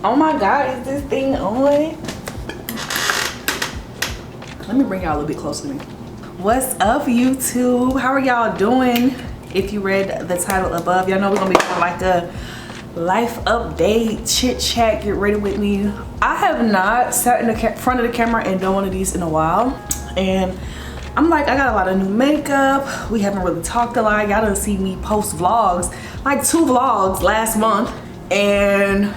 Oh my God, is this thing on? Let me bring y'all a little bit closer to me. What's up, YouTube? How are y'all doing? If you read the title above, y'all know we're gonna be doing like a life update, chit chat, get ready with me. I have not sat in the front of the camera and done one of these in a while. And I'm like, I got a lot of new makeup. We haven't really talked a lot. Y'all done see me post vlogs, like 2 vlogs last month. And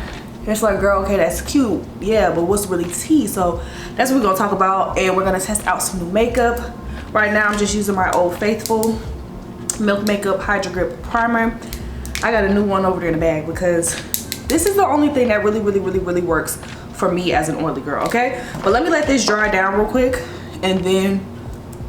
it's like, girl, okay, that's cute. Yeah, but what's really tea? So that's what we're gonna talk about. And we're gonna test out some new makeup. Right now, I'm just using my Old Faithful Milk Makeup Hydro Grip Primer. I got a new one over there in the bag because this is the only thing that really works for me as an oily girl, okay? But let me let this dry down real quick and then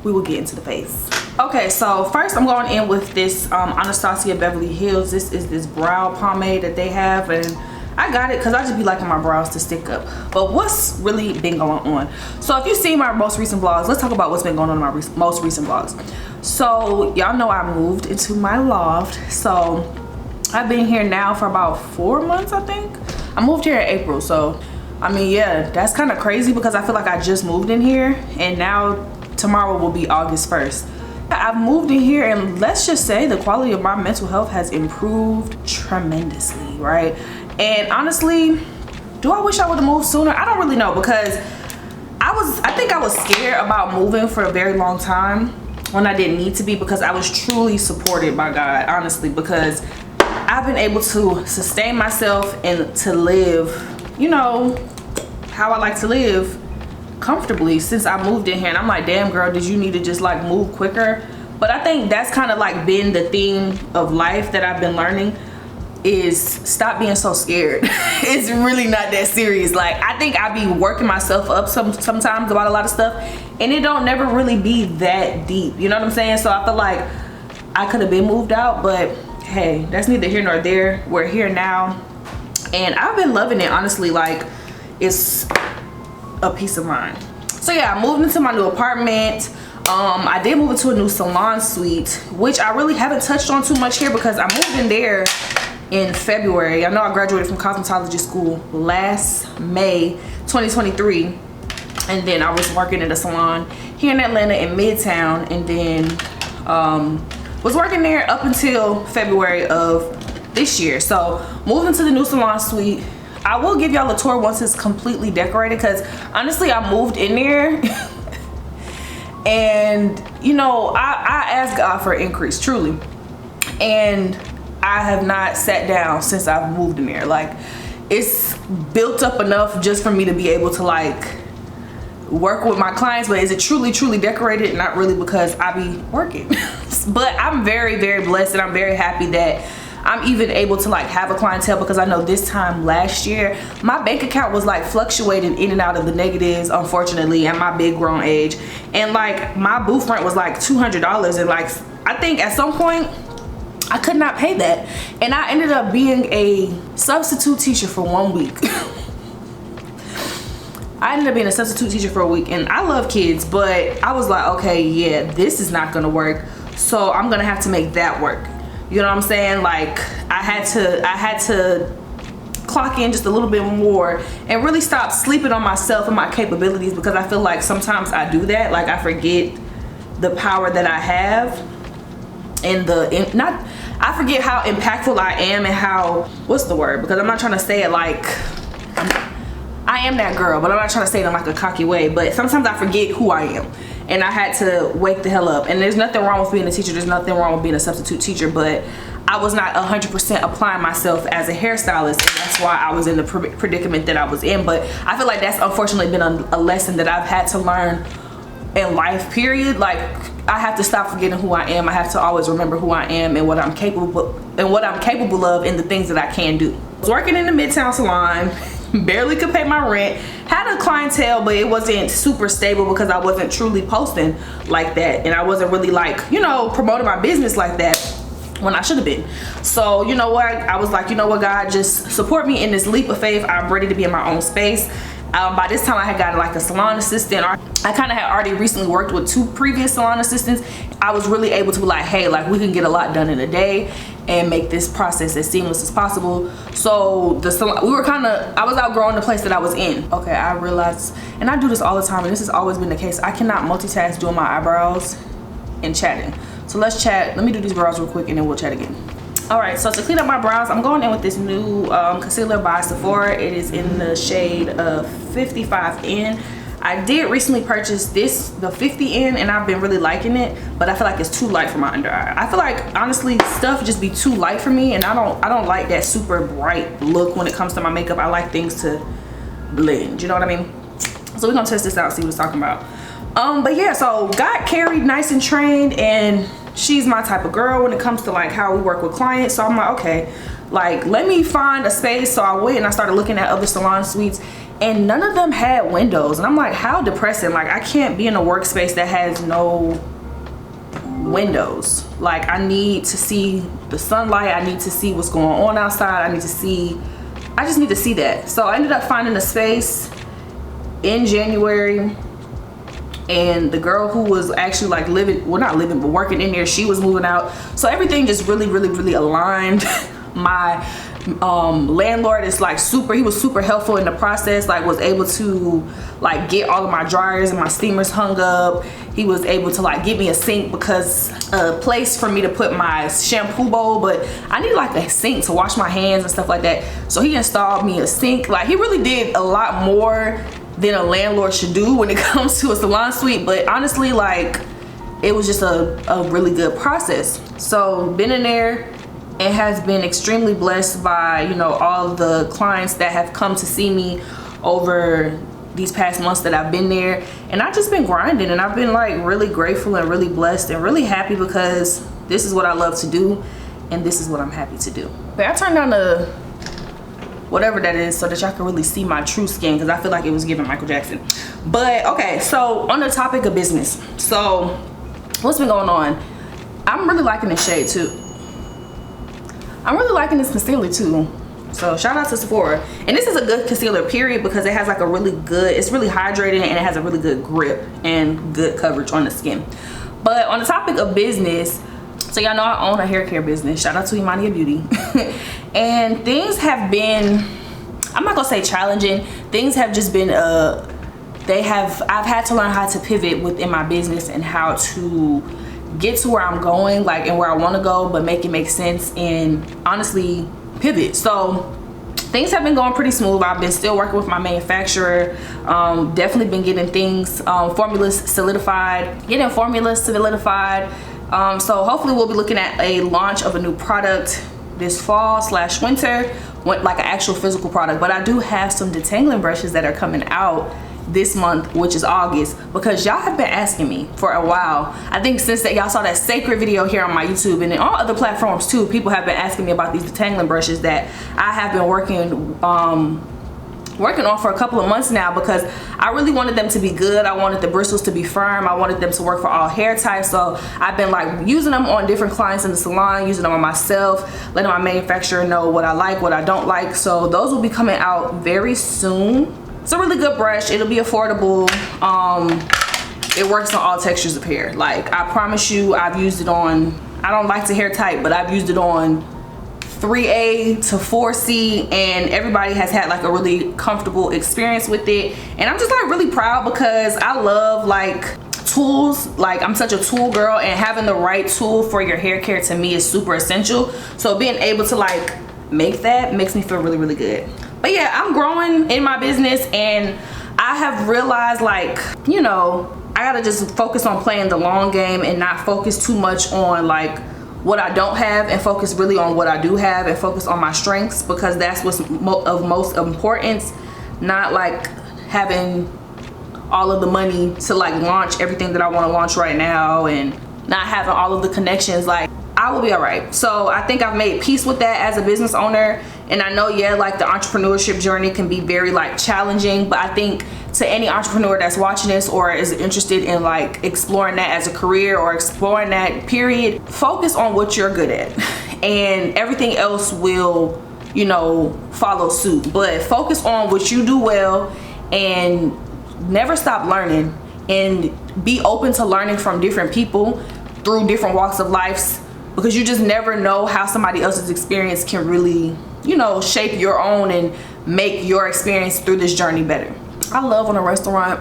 we will get into the face. Okay, so first I'm going in with this Anastasia Beverly Hills. This is this brow pomade that they have, and I got it because I just be liking my brows to stick up. But what's really been going on? So if you've seen my most recent vlogs, let's talk about what's been going on in my most recent vlogs. So y'all know I moved into my loft. So I've been here now for about 4 months, I think. I moved here in April, so I mean, yeah, that's kind of crazy because I feel like I just moved in here and now tomorrow will be August 1st. I've moved in here and let's just say the quality of my mental health has improved tremendously, right? And honestly, do I wish I would have moved sooner? I don't really know because I think I was scared about moving for a very long time when I didn't need to be, because I was truly supported by God, honestly, because I've been able to sustain myself and to live, you know, how I like to live comfortably since I moved in here. And I'm like, damn girl, did you need to just like move quicker? But I think that's kind of like been the theme of life that I've been learning, is stop being so scared. It's really not that serious. Like, I think I be working myself up sometimes about a lot of stuff and it don't never really be that deep, you know what I'm saying? So I feel like I could have been moved out, but hey, that's neither here nor there. We're here now and I've been loving it, honestly. Like, it's a peace of mind. So yeah, I moved into my new apartment. I did move into a new salon suite, which I really haven't touched on too much here because I moved in there in February. I know I graduated from cosmetology school last May 2023, and then I was working at a salon here in Atlanta in Midtown, and then was working there up until February of this year. So moved into the new salon suite. I will give y'all a tour once it's completely decorated, because honestly I moved in there and you know, I asked God for an increase, truly, and I have not sat down since I've moved in there. Like, it's built up enough just for me to be able to like work with my clients, but is it truly decorated? Not really, because I be working. But I'm very blessed and I'm very happy that I'm even able to like have a clientele, because I know this time last year my bank account was like fluctuating in and out of the negatives, unfortunately, at my big grown age. And like my booth rent was like $200, and like I think at some point I could not pay that, and I ended up being a substitute teacher for 1 week. I ended up being a substitute teacher for a week, and I love kids, but I was like, okay, yeah, this is not gonna work, so I'm gonna have to make that work. You know what I'm saying? Like, I had to clock in just a little bit more and really stop sleeping on myself and my capabilities, because I feel like sometimes I do that. Like, I forget the power that I have and I forget how impactful I am, and how, what's the word? Because I'm not trying to say it like I am that girl, but I'm not trying to say it in like a cocky way, but sometimes I forget who I am. And I had to wake the hell up. And there's nothing wrong with being a teacher, there's nothing wrong with being a substitute teacher, but I was not 100% applying myself as a hairstylist, and that's why I was in the predicament that I was in. But I feel like that's unfortunately been a lesson that I've had to learn in life, period. Like, I have to stop forgetting who I am. I have to always remember who I am and what I'm capable of and the things that I can do. I was working in the Midtown salon, barely could pay my rent, had a clientele, but it wasn't super stable because I wasn't truly posting like that, and I wasn't really like, you know, promoting my business like that when I should have been. So you know what, I was like, you know what, God, just support me in this leap of faith. I'm ready to be in my own space. By this time I had gotten like a salon assistant. I kind of had already recently worked with 2 previous salon assistants. I was really able to be like, hey, like we can get a lot done in a day and make this process as seamless as possible. So the salon, I was outgrowing the place that I was in. Okay, I realized, and I do this all the time, and this has always been the case, I cannot multitask doing my eyebrows and chatting. So let's chat. Let me do these brows real quick and then we'll chat again. All right, so to clean up my brows, I'm going in with this new concealer by Sephora. It is in the shade of 55N. I did recently purchase this, the 50N, and I've been really liking it, but I feel like it's too light for my under eye. I feel like, honestly, stuff just be too light for me, and I don't like that super bright look when it comes to my makeup. I like things to blend, you know what I mean? So we're gonna test this out, see what it's talking about. But yeah, so got carried nice and trained, and she's my type of girl when it comes to like how we work with clients. So I'm like, okay, like let me find a space. So I went and I started looking at other salon suites, and none of them had windows, and I'm like, how depressing. Like I can't be in a workspace that has no windows. Like I need to see the sunlight, I need to see what's going on outside, I just need to see that. So I ended up finding a space in January, and the girl who was actually like living, well not living but working in there, she was moving out. So everything just really aligned. My landlord is like he was super helpful in the process, like was able to like get all of my dryers and my steamers hung up. He was able to like give me a sink, because a place for me to put my shampoo bowl, but I need like a sink to wash my hands and stuff like that. So he installed me a sink. Like he really did a lot more than a landlord should do when it comes to a salon suite. But honestly, like it was just a really good process. So been in there and has been extremely blessed by, you know, all the clients that have come to see me over these past months that I've been there. And I've just been grinding, and I've been like really grateful and really blessed and really happy, because this is what I love to do and this is what I'm happy to do. But I turned on the whatever that is so that y'all can really see my true skin, because I feel like it was giving Michael Jackson. But okay, so on the topic of business, so what's been going on? I'm really liking this shade too. I'm really liking this concealer too. So shout out to Sephora. And this is a good concealer period, because it has like a really good, it's really hydrating, and it has a really good grip and good coverage on the skin. But on the topic of business, so y'all know I own a hair care business. Shout out to Imani Beauty. And things have been, I'm not gonna say challenging, things have just been I've had to learn how to pivot within my business and how to get to where I'm going, like, and where I want to go, but make it make sense, and honestly pivot. So things have been going pretty smooth. I've been still working with my manufacturer, definitely been getting things, formulas solidified. So hopefully we'll be looking at a launch of a new product this fall/winter, like an actual physical product. But I do have some detangling brushes that are coming out this month, which is August, because y'all have been asking me for a while. I think since that y'all saw that sacred video here on my YouTube and in all other platforms too, people have been asking me about these detangling brushes that I have been working on for a couple of months now, because I really wanted them to be good. I wanted the bristles to be firm. I wanted them to work for all hair types. So I've been like using them on different clients in the salon, using them on myself, letting my manufacturer know what I like, what I don't like. So those will be coming out very soon. It's a really good brush. It'll be affordable. It works on all textures of hair. Like I promise you, I've used it on, I don't like to hair type, but I've used it on 3A to 4C, and everybody has had like a really comfortable experience with it. And I'm just like really proud, because I love like tools. Like I'm such a tool girl, and having the right tool for your hair care to me is super essential. So being able to like make that makes me feel really good. But yeah, I'm growing in my business, and I have realized, like, you know, I gotta just focus on playing the long game and not focus too much on like what I don't have, and focus really on what I do have, and focus on my strengths, because that's what's of most importance. Not like having all of the money to like launch everything that I want to launch right now, and not having all of the connections. Like I will be all right. So I think I've made peace with that as a business owner. And I know, yeah, like the entrepreneurship journey can be very like challenging, but I think to any entrepreneur that's watching this or is interested in like exploring that as a career or exploring that period, focus on what you're good at, and everything else will, you know, follow suit. But focus on what you do well, and never stop learning, and be open to learning from different people through different walks of life, because you just never know how somebody else's experience can really, you know, shape your own and make your experience through this journey better. I love when a restaurant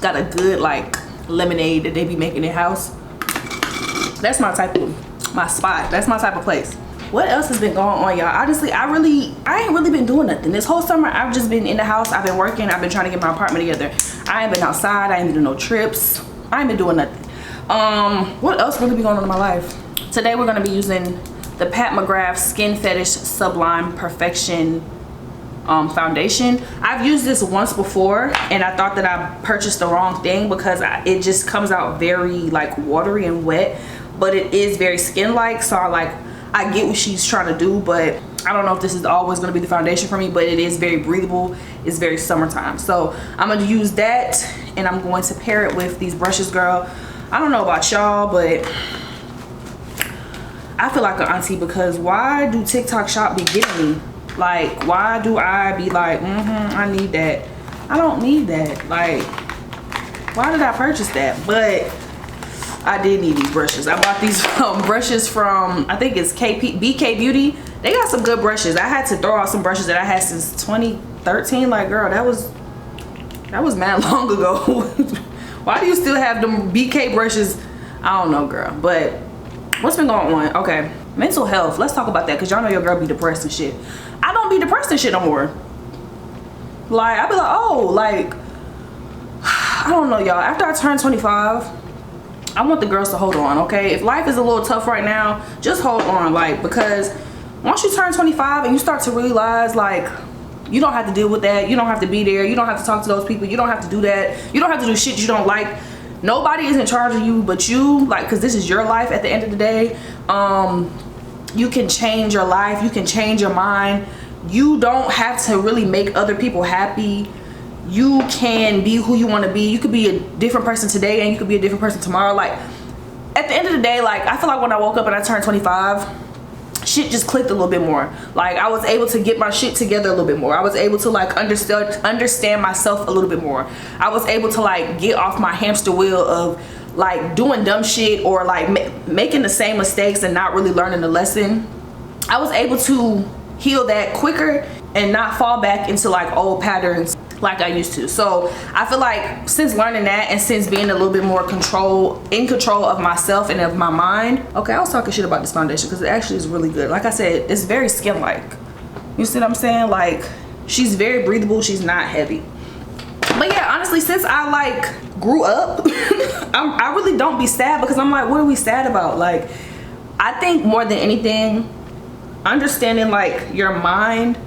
got a good like lemonade that they be making in house. That's my type of, my spot. That's my type of place. What else has been going on, y'all? Honestly, I ain't really been doing nothing. This whole summer, I've just been in the house. I've been working. I've been trying to get my apartment together. I ain't been outside. I ain't been doing no trips. I ain't been doing nothing. What else really be going on in my life? Today, we're gonna be using the Pat McGrath Skin Fetish Sublime Perfection foundation. I've used this once before, and I thought that I purchased the wrong thing because it just comes out very like watery and wet, but it is very skin-like. So I get what she's trying to do, but I don't know if this is always going to be the foundation for me, but it is very breathable. It's very summertime. So I'm going to use that, and I'm going to pair it with these brushes, girl. I don't know about y'all, but I feel like an auntie, because why do TikTok shop be getting me? Like, why do I be like, I need that? I don't need that. Like, why did I purchase that? But I did need these brushes. I bought these brushes from, I think it's BK Beauty. They got some good brushes. I had to throw out some brushes that I had since 2013. Like, girl, that was mad long ago. Why do you still have them BK brushes? I don't know, girl. But what's been going on? Okay, mental health. Let's talk about that, because y'all know your girl be depressed and shit. I don't be depressed and shit no more. Like, I be like, oh, like, I don't know, y'all. After I turn 25, I want the girls to hold on, okay? If life is a little tough right now, just hold on, like, because once you turn 25 and you start to realize, like, you don't have to deal with that. You don't have to be there. You don't have to talk to those people. You don't have to do that. You don't have to do shit you don't like. Nobody is in charge of you but you, like, because this is your life at the end of the day. You can change your life. You can change your mind. You don't have to really make other people happy. You can be who you want to be. You could be a different person today and you could be a different person tomorrow. Like, at the end of the day, like, I feel like when I woke up and I turned 25, shit just clicked a little bit more. Like, I was able to get my shit together a little bit more. I was able to, like, understand myself a little bit more. I was able to, like, get off my hamster wheel of, like, doing dumb shit or, like, making the same mistakes and not really learning the lesson. I was able to heal that quicker and not fall back into, like, old patterns like I used to. So I feel like since learning that and since being a little bit more in control of myself and of my mind. Okay, I was talking shit about this foundation because it actually is really good. Like I said, it's very skin-like. You see what I'm saying? Like, she's very breathable. She's not heavy. But yeah, honestly, since I, like, grew up, I really don't be sad, because I'm like, what are we sad about? Like, I think more than anything, understanding, like, your mind,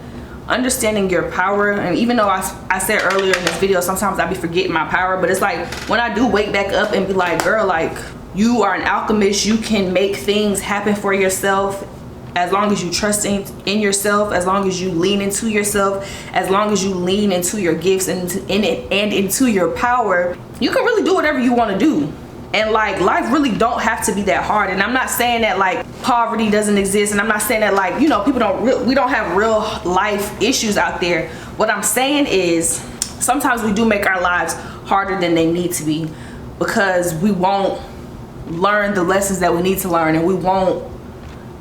understanding your power. And even though I said earlier in this video, sometimes I be forgetting my power, but it's like when I do wake back up and be like, girl, like, you are an alchemist. You can make things happen for yourself as long as you trust in yourself, as long as you lean into yourself, as long as you lean into your gifts and into your power. You can really do whatever you want to do. And, like, life really don't have to be that hard. And I'm not saying that, like, poverty doesn't exist, and I'm not saying that, like, you know, we don't have real life issues out there. What I'm saying is sometimes we do make our lives harder than they need to be, because we won't learn the lessons that we need to learn, and we won't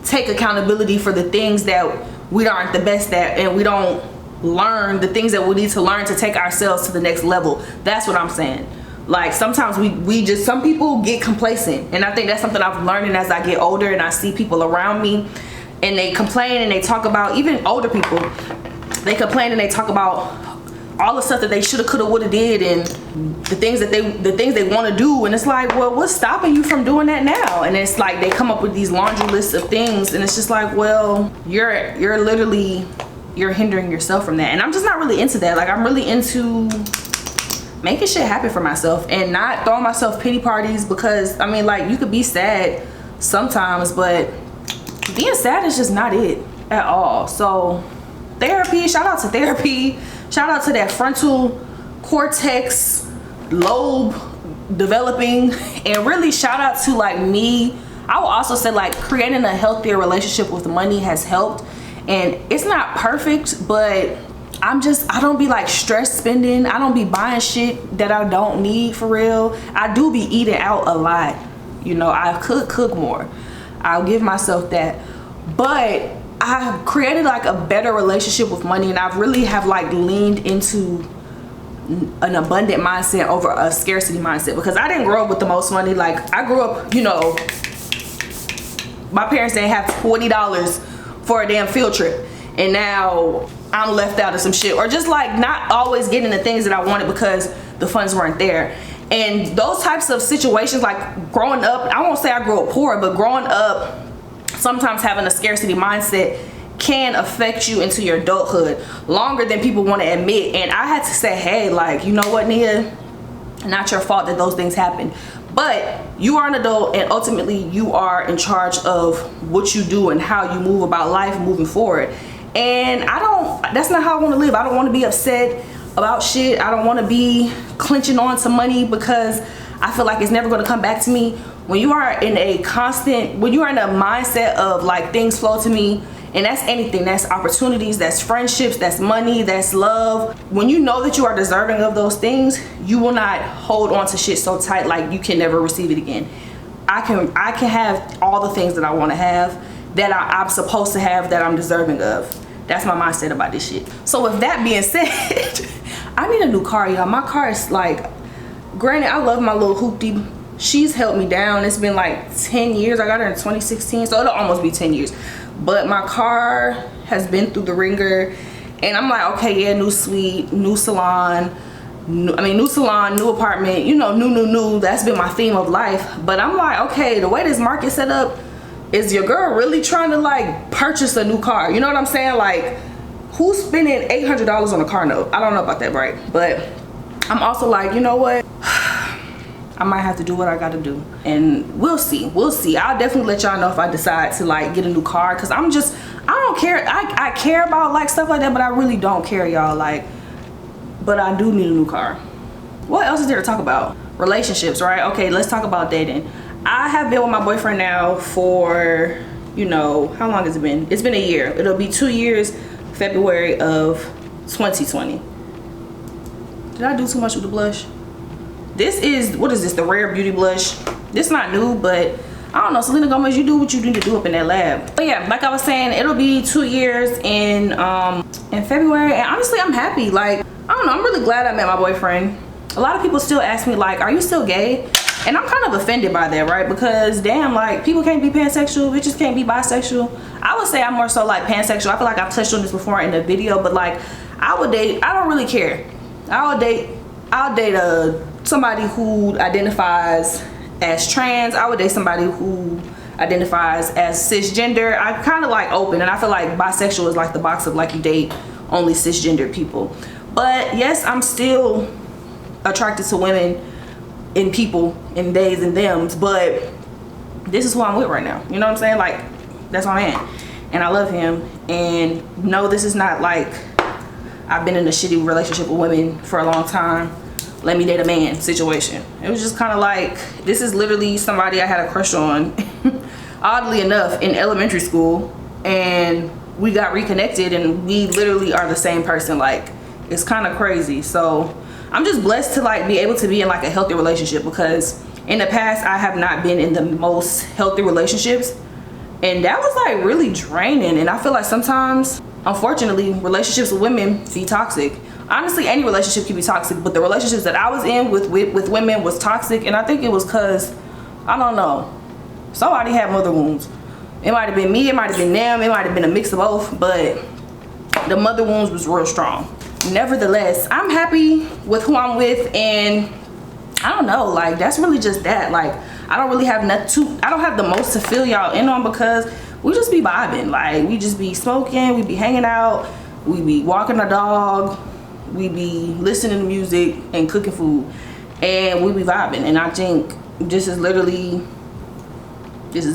take accountability for the things that we aren't the best at, and we don't learn the things that we need to learn to take ourselves to the next level. That's what I'm saying. Like, sometimes we just, some people get complacent, and I think that's something I've learned as I get older and I see people around me and they complain and they talk about, even older people, they complain and they talk about all the stuff that they shoulda, coulda, woulda did, and the things they want to do, and it's like, well, what's stopping you from doing that now? And it's like they come up with these laundry lists of things, and it's just like, well, you're hindering yourself from that. And I'm just not really into that. Like, I'm really into making shit happen for myself and not throwing myself pity parties, because I mean, like, you could be sad sometimes, but being sad is just not it at all. So therapy, shout out to therapy, shout out to that frontal cortex lobe developing, and really shout out to, like, me. I will also say, like, creating a healthier relationship with money has helped, and it's not perfect, but I don't be like stress spending. I don't be buying shit that I don't need for real. I do be eating out a lot. You know, I could cook more. I'll give myself that. But I've created like a better relationship with money, and I really have like leaned into an abundant mindset over a scarcity mindset, because I didn't grow up with the most money. Like, I grew up, you know, my parents didn't have $20 for a damn field trip, and now I'm left out of some shit, or just like not always getting the things that I wanted because the funds weren't there. And those types of situations, like growing up, I won't say I grew up poor, but growing up, sometimes having a scarcity mindset can affect you into your adulthood longer than people want to admit. And I had to say, hey, like, you know what, Nia, not your fault that those things happen, but you are an adult, and ultimately you are in charge of what you do and how you move about life moving forward. And that's not how I want to live. I don't want to be upset about shit. I don't want to be clenching on to money because I feel like it's never going to come back to me. When you are in a mindset of like things flow to me, and that's anything, that's opportunities, that's friendships, that's money, that's love. When you know that you are deserving of those things, you will not hold on to shit so tight like you can never receive it again. I can have all the things that I want to have, that I'm supposed to have, that I'm deserving of. That's my mindset about this shit. So with that being said, I need a new car, y'all. My car is like, granted, I love my little hoopty. She's held me down. It's been like 10 years. I got her in 2016, so it'll almost be 10 years. But my car has been through the ringer, and I'm like, okay, yeah, new suite, new salon, new apartment, you know, new. That's been my theme of life. But I'm like, okay, the way this market set up, is your girl really trying to like purchase a new car? You know what I'm saying? Like, who's spending $800 on a car note? I don't know about that, right? But I'm also like, you know what? I might have to do what I gotta do, and we'll see. I'll definitely let y'all know if I decide to like get a new car, because I don't care. I care about like stuff like that, but I really don't care, y'all. Like, but I do need a new car. What else is there to talk about? Relationships, right? Okay, let's talk about dating. I have been with my boyfriend now for, you know, how long has it been? It's been a year. It'll be 2 years, February of 2020. Did I do too much with the blush? This is, what is this, the Rare Beauty blush. This not new, but I don't know, Selena Gomez, you do what you need to do up in that lab. But yeah, like I was saying, it'll be 2 years in February, and honestly, I'm happy. Like, I don't know, I'm really glad I met my boyfriend. A lot of people still ask me like, are you still gay? And I'm kind of offended by that, right? Because damn, like, people can't be pansexual, bitches can't be bisexual. I would say I'm more so like pansexual. I feel like I've touched on this before in the video, but like, I don't really care. I'll date somebody who identifies as trans. I would date somebody who identifies as cisgender. I kind of like open, and I feel like bisexual is like the box of like you date only cisgender people. But yes, I'm still attracted to women in people, in theys and thems, but this is who I'm with right now. You know what I'm saying? Like, that's my man, and I love him. And no, this is not like I've been in a shitty relationship with women for a long time, let me date a man situation. It was just kind of like, this is literally somebody I had a crush on oddly enough in elementary school, and we got reconnected, and we literally are the same person. Like, it's kind of crazy. So I'm just blessed to like be able to be in like a healthy relationship, because in the past I have not been in the most healthy relationships, and that was like really draining. And I feel like sometimes, unfortunately, relationships with women be toxic. Honestly, any relationship can be toxic, but the relationships that I was in with women was toxic. And I think it was because, I don't know, somebody had mother wounds. It might have been me, it might have been them, it might have been a mix of both, but the mother wounds was real strong. Nevertheless, I'm happy with who I'm with, and I don't know, like, that's really just that. Like, I don't really have I don't have the most to fill y'all in on, because we just be vibing. Like, we just be smoking, we be hanging out, we be walking the dog, we be listening to music and cooking food, and we be vibing. And I think this is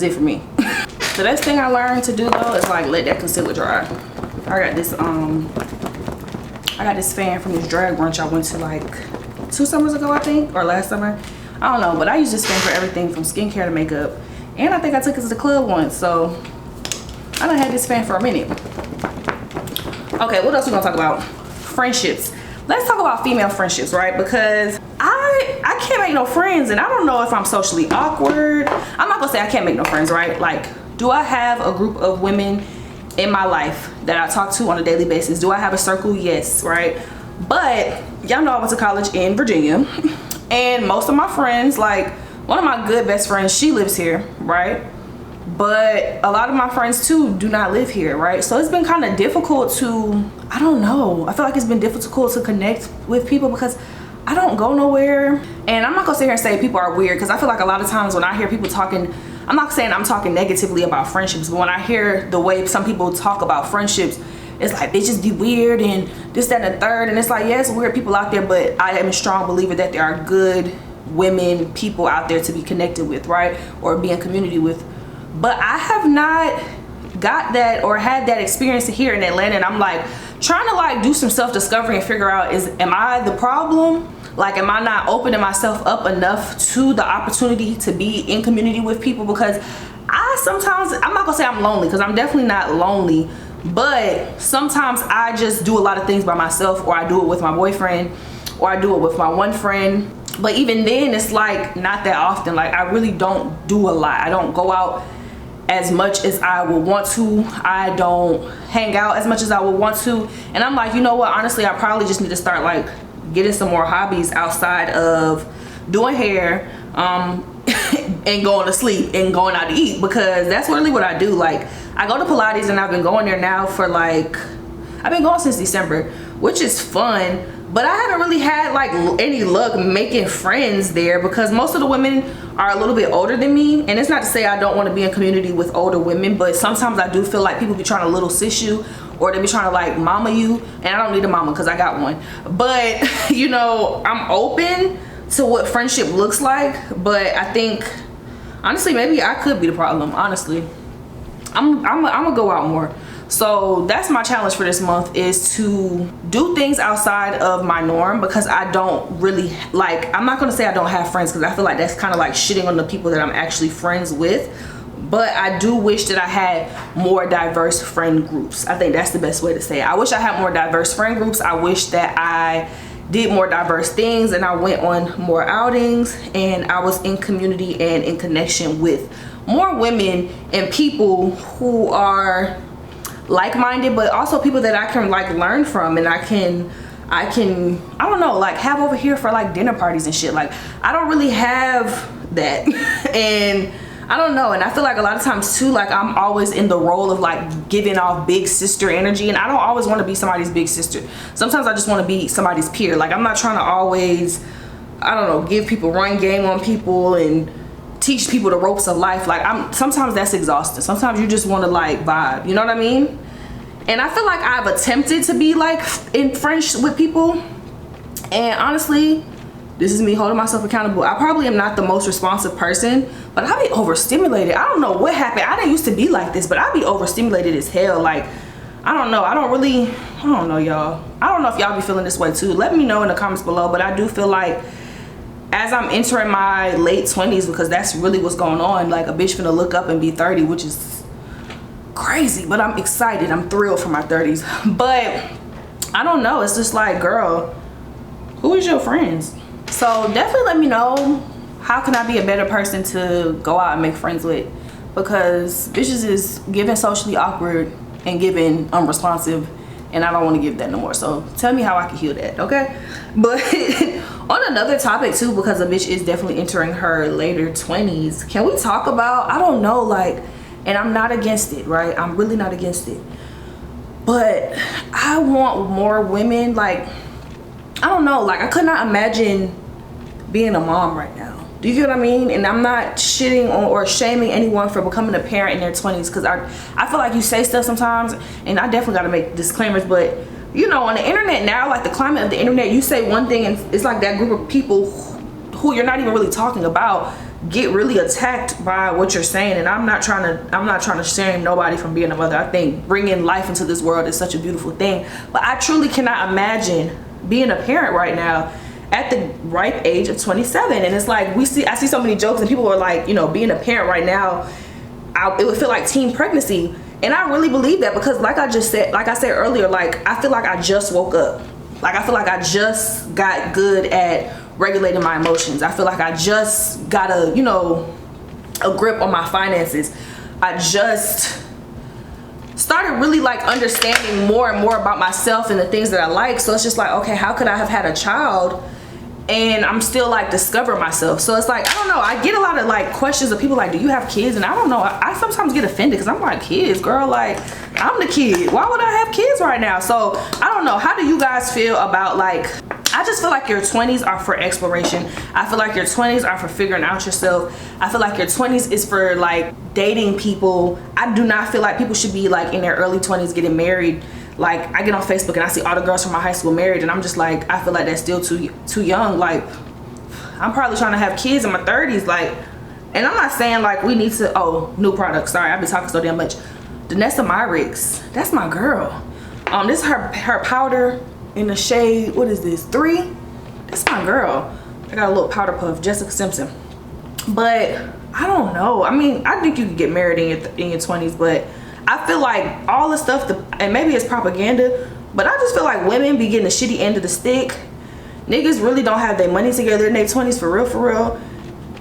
it for me. The best thing I learned to do though is like let that concealer dry. I got this fan from this drag brunch I went to like 2 summers ago, I think, or last summer. I don't know, but I use this fan for everything from skincare to makeup, and I think I took it to the club once, so I done had this fan for a minute. Okay, what else we gonna talk about? friendships. Let's talk about female friendships, right? Because I can't make no friends, and I don't know if I'm socially awkward. I'm not gonna say I can't make no friends, right? Like, do I have a group of women in my life that I talk to on a daily basis? Do I have a circle? Yes, right? But y'all know I went to college in Virginia, and most of my friends, like one of my good best friends, she lives here, right? But a lot of my friends too do not live here, right? So it's been kind of difficult to, I don't know, I feel like it's been difficult to connect with people because I don't go nowhere. And I'm not gonna sit here and say people are weird, because I feel like a lot of times when I hear people talking, I'm not saying I'm talking negatively about friendships, but when I hear the way some people talk about friendships, it's like bitches be weird and this, that, and the third. And it's like, yes, weird people out there, but I am a strong believer that there are good women, people out there to be connected with, right? Or be in community with. But I have not got that or had that experience here in Atlanta, and I'm like trying to like do some self-discovery and figure out, am I the problem? Like, am I not opening myself up enough to the opportunity to be in community with people? Because I sometimes, I'm not gonna say I'm lonely, because I'm definitely not lonely, but sometimes I just do a lot of things by myself, or I do it with my boyfriend, or I do it with my one friend. But even then, it's like not that often. Like, I really don't do a lot. I don't go out as much as I would want to. I don't hang out as much as I would want to. And I'm like, you know what, honestly, I probably just need to start like getting some more hobbies outside of doing hair and going to sleep and going out to eat, because that's really what I do. Like, I go to Pilates, and I've been going there now for like, I've been going since December, which is fun. But I haven't really had like any luck making friends there, because most of the women are a little bit older than me. And it's not to say I don't want to be in community with older women, but sometimes I do feel like people be trying to little sis you, or they be trying to like mama you. And I don't need a mama, because I got one. But you know, I'm open to what friendship looks like. But I think honestly, maybe I could be the problem. Honestly, I'm gonna go out more. So that's my challenge for this month, is to do things outside of my norm, because I don't really like, I'm not gonna say I don't have friends, because I feel like that's kind of like shitting on the people that I'm actually friends with. But I do wish that I had more diverse friend groups. I think that's the best way to say it. I wish I had more diverse friend groups. I wish that I did more diverse things, and I went on more outings, and I was in community and in connection with more women and people who are like-minded, but also people that I can like learn from, and I can I don't know, like have over here for like dinner parties and shit. Like, I don't really have that. And I don't know, and I feel like a lot of times too, like I'm always in the role of like giving off big sister energy, and I don't always want to be somebody's big sister. Sometimes I just want to be somebody's peer. Like, I'm not trying to always, I don't know, give people run game on people and teach people the ropes of life. Like, sometimes that's exhausting. Sometimes you just want to like vibe, you know what I mean? And I feel like I've attempted to be like in French with people, and honestly, this is me holding myself accountable. I probably am not the most responsive person, but I be overstimulated. I don't know what happened. I didn't used to be like this, but I be overstimulated as hell. Like, I don't know. I don't know, y'all. I don't know if y'all be feeling this way too. Let me know in the comments below. But I do feel like as I'm entering my late 20s, because that's really what's going on, like a bitch finna look up and be 30, which is crazy, but I'm excited. I'm thrilled for my 30s. But I don't know. It's just like, girl, who is your friends? So definitely let me know, how can I be a better person to go out and make friends with? Because bitches is giving socially awkward and giving unresponsive, and I don't want to give that no more. So tell me how I can heal that, okay? But on another topic too, because a bitch is definitely entering her later 20s, can we talk about, I don't know, like, and I'm not against it, right? I'm really not against it, but I want more women, like, I don't know, like I could not imagine being a mom right now. Do you get what I mean? And I'm not shitting on or shaming anyone for becoming a parent in their 20s, because I feel like you say stuff sometimes, and I definitely got to make disclaimers, but you know, on the internet now, like the climate of the internet, you say one thing and it's like that group of people who you're not even really talking about get really attacked by what you're saying. And I'm not trying to shame nobody from being a mother. I think bringing life into this world is such a beautiful thing, but I truly cannot imagine being a parent right now at the ripe age of 27. And it's like, I see so many jokes and people are like, you know, being a parent right now, it would feel like teen pregnancy. And I really believe that, because like I said earlier, like I feel like I just woke up. Like I feel like I just got good at regulating my emotions. I feel like I just got a, you know, a grip on my finances. I just started really like understanding more and more about myself and the things that I like. So it's just like, okay, how could I have had a child and I'm still like discovering myself? So it's like, I don't know, I get a lot of like questions of people like, do you have kids? And I don't know, I sometimes get offended because I'm like, kids, girl, like I'm the kid, why would I have kids right now? So I don't know, how do you guys feel about like, I just feel like your 20s are for exploration. I feel like your 20s are for figuring out yourself. I feel like your 20s is for like dating people. I do not feel like people should be like in their early 20s getting married. Like I get on Facebook and I see all the girls from my high school married and I'm just like, I feel like that's still too young. Like I'm probably trying to have kids in my 30s. Like, and I'm not saying like we need to, oh, new product, sorry, I've been talking so damn much. Danessa Myricks, that's my girl. This is her powder in the shade, what is this, 3? That's my girl. I got a little powder puff, Jessica Simpson. But I don't know, I mean, I think you could get married in your 20s, but I feel like all the stuff, and maybe it's propaganda, but I just feel like women be getting the shitty end of the stick. Niggas really don't have their money together in their 20s, for real.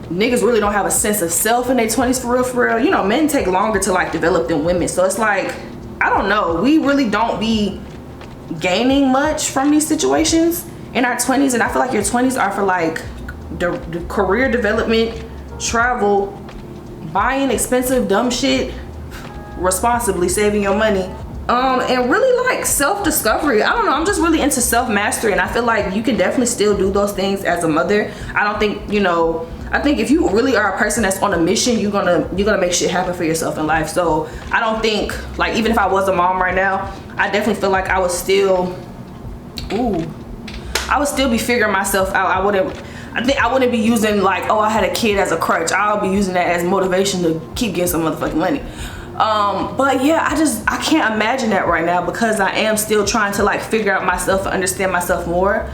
Niggas really don't have a sense of self in their 20s, for real. You know, men take longer to like develop than women. So it's like, I don't know, we really don't be gaining much from these situations in our 20s. And I feel like your 20s are for like the career development, travel, buying expensive dumb shit responsibly, saving your money, and really like self-discovery. I don't know, I'm just really into self-mastery, and I feel like you can definitely still do those things as a mother. I don't think, you know, I think if you really are a person that's on a mission, you're gonna make shit happen for yourself in life. So I don't think, like, even if I was a mom right now, I definitely feel like I would still be figuring myself out. I think I wouldn't be using like, oh, I had a kid as a crutch. I'll be using that as motivation to keep getting some motherfucking money. But yeah, I can't imagine that right now because I am still trying to like figure out myself and understand myself more.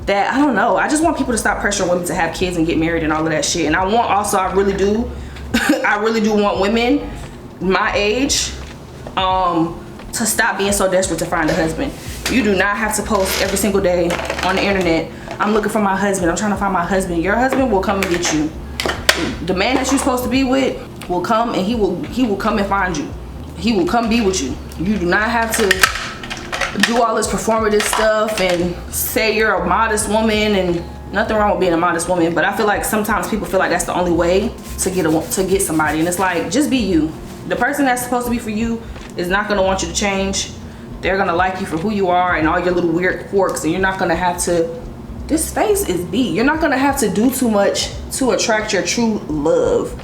That I don't know, I just want people to stop pressuring women to have kids and get married and all of that shit. And I want also, I really do want women my age to stop being so desperate to find a husband. You do not have to post every single day on the internet, I'm looking for my husband, I'm trying to find my husband. Your husband will come and get you. The man that you're supposed to be with will come, and he will come and find you. He will come be with you. You do not have to do all this performative stuff and say you're a modest woman, and nothing wrong with being a modest woman, but I feel like sometimes people feel like that's the only way to get somebody. And it's like, just be you. The person that's supposed to be for you is not going to want you to change. They're going to like you for who you are and all your little weird quirks, and you're not going to have to, this face is B, you're not going to have to do too much to attract your true love.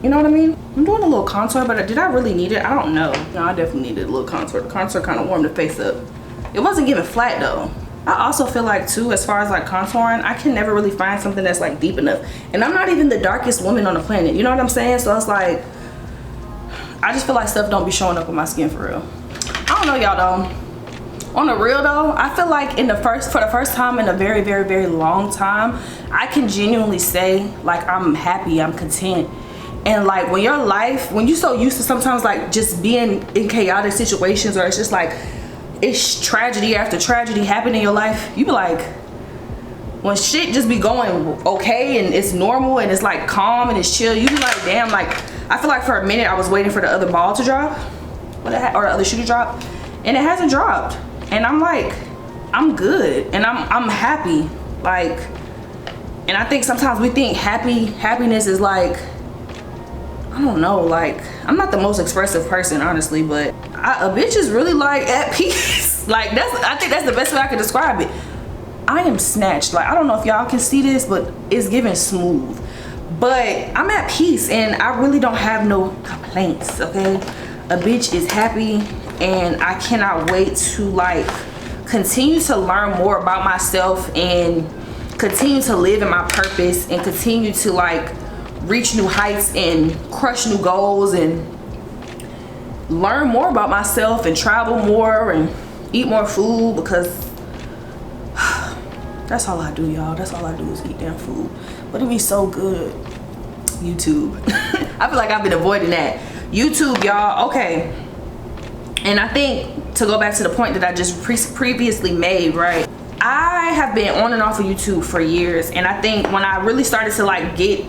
You know what I mean? I'm doing a little contour, but did I really need it? I don't know. No, I definitely needed a little contour. The contour kind of warmed the face up. It wasn't giving flat though. I also feel like too, as far as like contouring, I can never really find something that's like deep enough. And I'm not even the darkest woman on the planet. You know what I'm saying? So it's like, I just feel like stuff don't be showing up on my skin for real. I don't know, y'all though. On the real though, I feel like for the first time in a very, very, very long time, I can genuinely say like I'm happy, I'm content. And like when you're so used to sometimes like just being in chaotic situations, or it's just like it's tragedy after tragedy happening in your life, you be like, when shit just be going okay and it's normal and it's like calm and it's chill, you be like, damn, like I feel like for a minute I was waiting for the other ball to drop or the other shoe to drop, and it hasn't dropped, and I'm like, I'm good and I'm happy. Like, and I think sometimes we think happiness is like, I don't know, like I'm not the most expressive person honestly, but a bitch is really like at peace. Like I think that's the best way I can describe it. I am snatched. Like I don't know if y'all can see this, but it's giving smooth, but I'm at peace and I really don't have no complaints. Okay, a bitch is happy, and I cannot wait to like continue to learn more about myself and continue to live in my purpose and continue to like reach new heights and crush new goals and learn more about myself and travel more and eat more food, because that's all I do, y'all. That's all I do is eat damn food, but it be so good. YouTube. I feel like I've been avoiding that. YouTube, y'all. Okay, and I think to go back to the point that I just previously made, right? I have been on and off of YouTube for years, and I think when I really started to like get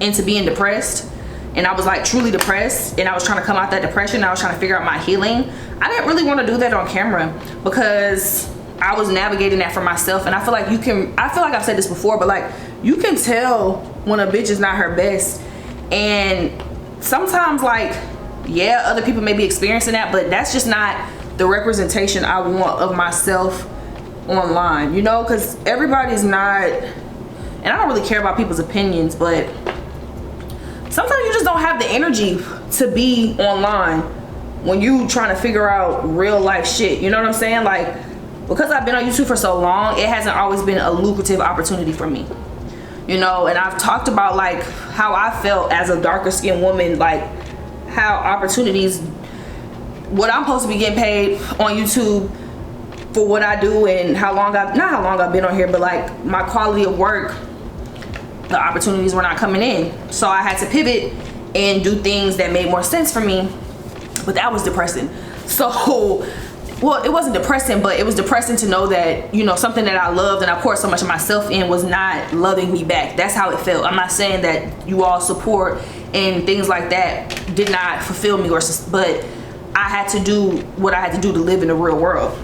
into being depressed, and I was like truly depressed, and I was trying to come out that depression, I was trying to figure out my healing, I didn't really want to do that on camera because I was navigating that for myself. And I feel like I've said this before, but like you can tell when a bitch is not her best. And sometimes, like, yeah, other people may be experiencing that, but that's just not the representation I want of myself online, you know, because everybody's not, and I don't really care about people's opinions, but sometimes you just don't have the energy to be online when you trying to figure out real life shit, you know what I'm saying? Like, because I've been on YouTube for so long, it hasn't always been a lucrative opportunity for me, you know. And I've talked about like how I felt as a darker skinned woman, like how opportunities, what I'm supposed to be getting paid on YouTube for what I do, and not how long I've been on here, but like my quality of work, the opportunities were not coming in. So I had to pivot and do things that made more sense for me, but that was depressing. So, well, it wasn't depressing, but it was depressing to know that, you know, something that I loved and I poured so much of myself in was not loving me back. That's how it felt. I'm not saying that you all support and things like that did not fulfill me, but I had to do what I had to do to live in the real world.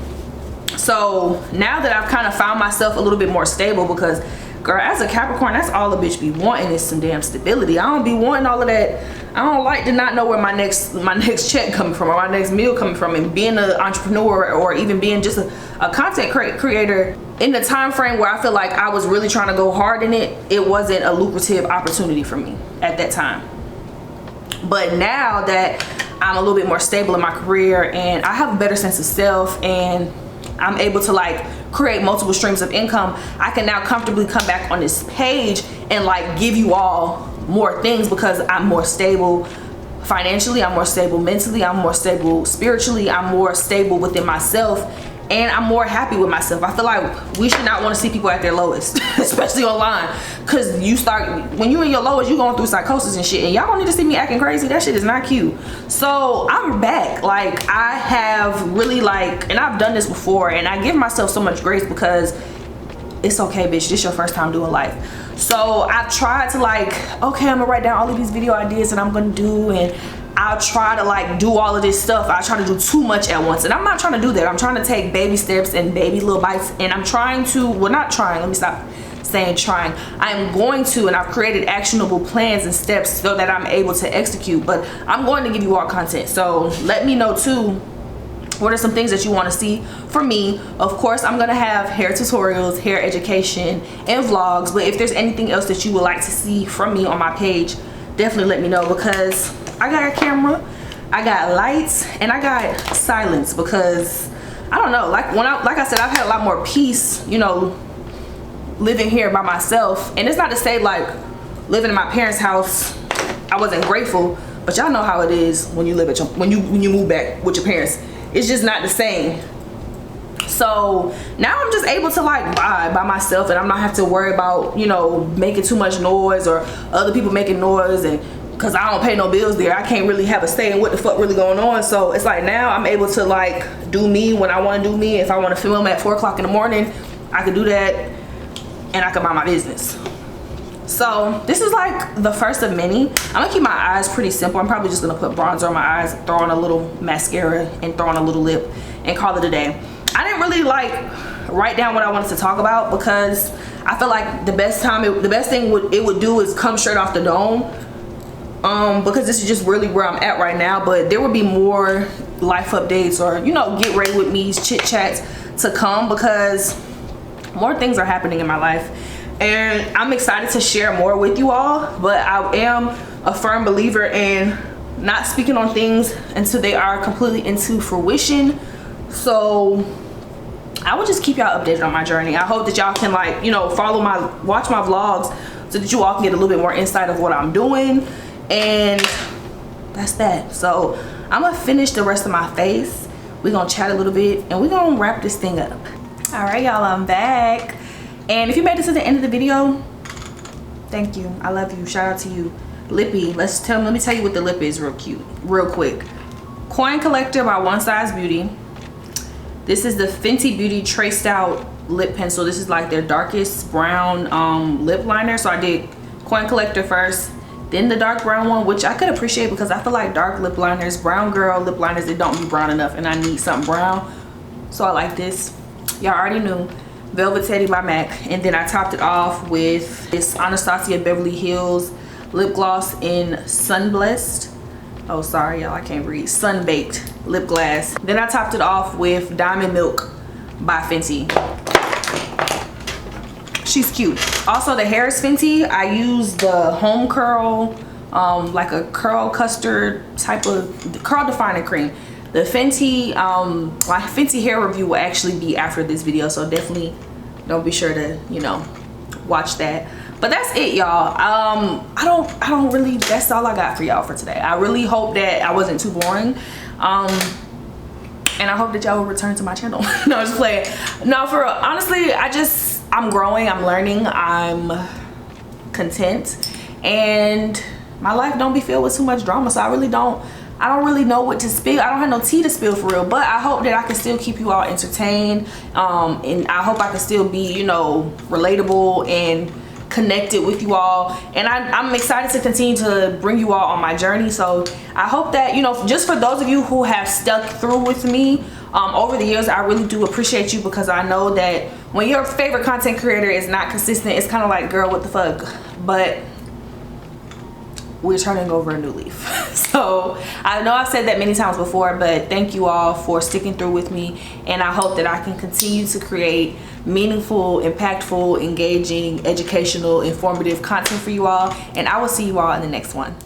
So now that I've kind of found myself a little bit more stable, because girl, as a Capricorn, that's all a bitch be wanting is some damn stability. I don't be wanting all of that. I don't like to not know where my next check coming from or my next meal coming from. And being an entrepreneur or even being just a content creator in the time frame where I feel like I was really trying to go hard in it, it wasn't a lucrative opportunity for me at that time. But now that I'm a little bit more stable in my career and I have a better sense of self and I'm able to like create multiple streams of income, I can now comfortably come back on this page and like give you all more things because I'm more stable financially, I'm more stable mentally, I'm more stable spiritually, I'm more stable within myself, and I'm more happy with myself. I feel like we should not want to see people at their lowest, especially online, because when you in your lowest, you going through psychosis and shit, and y'all don't need to see me acting crazy. That shit is not cute. So I'm back. Like, I have really like, and I've done this before, and I give myself so much grace because it's okay, bitch, this your first time doing life. So I've tried to like, okay, I'm gonna write down all of these video ideas that I'm gonna do, and I'll try to like do all of this stuff. I try to do too much at once, and I'm not trying to do that. I'm trying to take baby steps and baby little bites, and I'm trying to, well, not trying, let me stop saying trying. I'm going to, and I've created actionable plans and steps so that I'm able to execute, but I'm going to give you all content. So let me know too, what are some things that you want to see from me? Of course, I'm gonna have hair tutorials, hair education, and vlogs, but if there's anything else that you would like to see from me on my page, definitely let me know, because I got a camera, I got lights, and I got silence, because I don't know, like I said, I've had a lot more peace, you know, living here by myself. And it's not to say like living in my parents' house I wasn't grateful, but y'all know how it is when you live at when you move back with your parents. It's just not the same. So now I'm just able to like vibe by myself, and I'm not have to worry about, you know, making too much noise or other people making noise, and because I don't pay no bills there, I can't really have a say in what the fuck really going on. So it's like now I'm able to like do me when I want to do me. If I want to film at 4 o'clock in the morning, I can do that, and I can mind my business. So this is like the first of many. I'm gonna keep my eyes pretty simple. I'm probably just gonna put bronzer on my eyes, throw on a little mascara, and throw on a little lip, and call it a day. I didn't really like write down what I wanted to talk about, because I feel like the best thing it would do is come straight off the dome, because this is just really where I'm at right now. But there will be more life updates, or, you know, get ready with me's chit chats to come, because more things are happening in my life, and I'm excited to share more with you all. But I am a firm believer in not speaking on things until they are completely into fruition. So I will just keep y'all updated on my journey. I hope that y'all can, like, you know, watch my vlogs, so that you all can get a little bit more insight of what I'm doing. And that's that. So I'm gonna finish the rest of my face, we're gonna chat a little bit, and we're gonna wrap this thing up. All right, y'all, I'm back. And if you made it to the end of the video, thank you, I love you, shout out to you. Lippy, let me tell you what the lip is real quick. Coin Collector by One Size Beauty. This is the Fenty Beauty Traced Out Lip Pencil. This is like their darkest brown lip liner. So I did Coin Collector first, then the dark brown one, which I could appreciate because I feel like dark lip liners, brown girl lip liners, they don't be brown enough and I need something brown. So I like this. Y'all already knew. Velvet Teddy by MAC. And then I topped it off with this Anastasia Beverly Hills lip gloss in Sunblessed. Oh, sorry, y'all, I can't read. Sun-Baked lip gloss. Then I topped it off with Diamond Milk by Fenty. She's cute. Also, the hair is Fenty. I used the Home Curl, like a curl custard type of curl definer cream. The Fenty, my Fenty hair review will actually be after this video, so definitely don't be sure to, you know, watch that. But that's it, y'all. I don't really, that's all I got for y'all for today. I really hope that I wasn't too boring. And I hope that y'all will return to my channel. No, I'm just playing. No, for real, honestly, I'm growing, I'm learning, I'm content, and my life don't be filled with too much drama, so I don't really know what to spill. I don't have no tea to spill for real, but I hope that I can still keep you all entertained, and I hope I can still be, you know, relatable and connected with you all, and I'm excited to continue to bring you all on my journey. So I hope that, you know, just for those of you who have stuck through with me over the years, I really do appreciate you, because I know that when your favorite content creator is not consistent, it's kind of like, girl, what the fuck. But we're turning over a new leaf. So I know I've said that many times before, but thank you all for sticking through with me, and I hope that I can continue to create meaningful, impactful, engaging, educational, informative content for you all, and I will see you all in the next one.